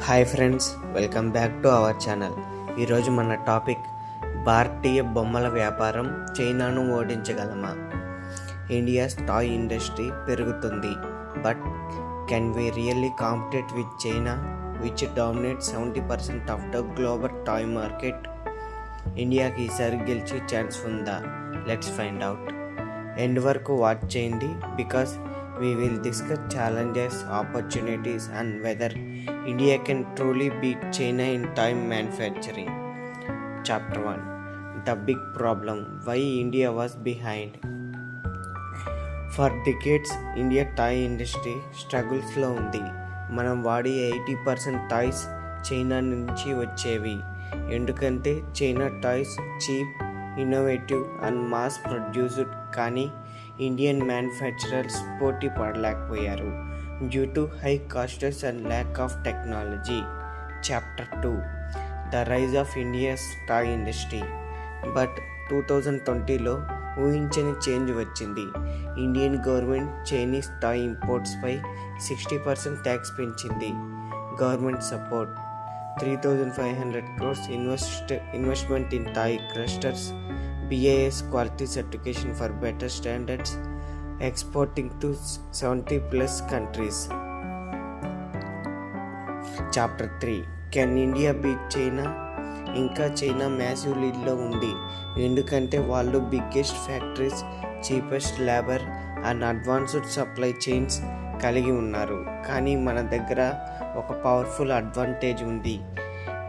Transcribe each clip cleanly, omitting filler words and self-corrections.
Hi friends, welcome back to our channel. ఈరోజు మన topic భారతీయ బొమ్మల వ్యాపారం చైనాను ఓడించగలమా? ఇండియాస్ టాయ్ ఇండస్ట్రీ పెరుగుతుంది, but can we really compete with China which dominate 70% of the global toy market? ఇండియాకి ఈసారి గెలిచే ఛాన్స్ ఉందా? Let's find out. ఎండ్ వరకు వాచ్ చేయండి, because we will discuss challenges, opportunities, and whether India can truly beat China in toy manufacturing. Chapter 1. The big problem: why India was behind. For decades, India toy industry struggles-లో ఉంది. మనం వాడే 80% toys China నుంచి వచ్చేవి. ఎందుకంటే China toys cheap, innovative and mass produced. కానీ Indian manufacturers పోటీ పడలేకపోయారు due to high costs and lack of technology. Chapter 2. The rise of India's toy industry. But 2020లో ఊహించని చేంజ్ వచ్చింది. ఇండియన్ గవర్నమెంట్ చైనీస్ టాయ్ ఇంపోర్ట్స్పై 60% ట్యాక్స్ పెంచింది. Government support: 3,500 crores investment in toy clusters, BIS quality certification for better standards, exporting to 70+ countries. Chapter 3. Can India beat China? ఇంకా China massive లీడ్లో ఉంది, ఎందుకంటే వాళ్ళు biggest factories, cheapest labour and advanced supply chains కలిగి ఉన్నారు. కానీ మన దగ్గర ఒక పవర్ఫుల్ అడ్వాంటేజ్ ఉంది.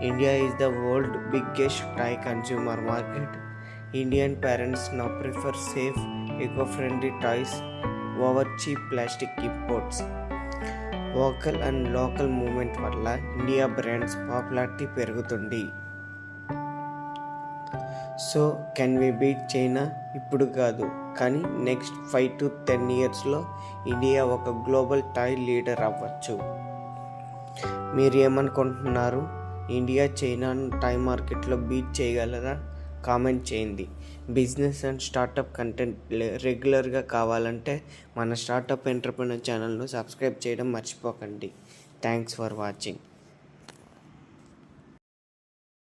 India is the world biggest toy consumer market. Indian parents now prefer safe, eco-friendly toys over cheap plastic imports. Vocal and local movement వల్ల India brands popularity పెరుగుతుంది. So can we beat China? ఇప్పుడు కాదు, కానీ next 5 to 10 yearsలో India ఒక global toy leader అవ్వచ్చు. మీరు ఏమనుకుంటున్నారు? ఇండియా చైనాను టాయ్ మార్కెట్లో బీట్ చేయగలరా? కామెంట్ చేయండి. బిజినెస్ అండ్ స్టార్టప్ కంటెంట్ రెగ్యులర్గా కావాలంటే మన స్టార్టప్ ఎంటర్‌ప్రెన్యూర్ ఛానల్ను సబ్స్క్రైబ్ చేయడం మర్చిపోకండి. Thanks for watching.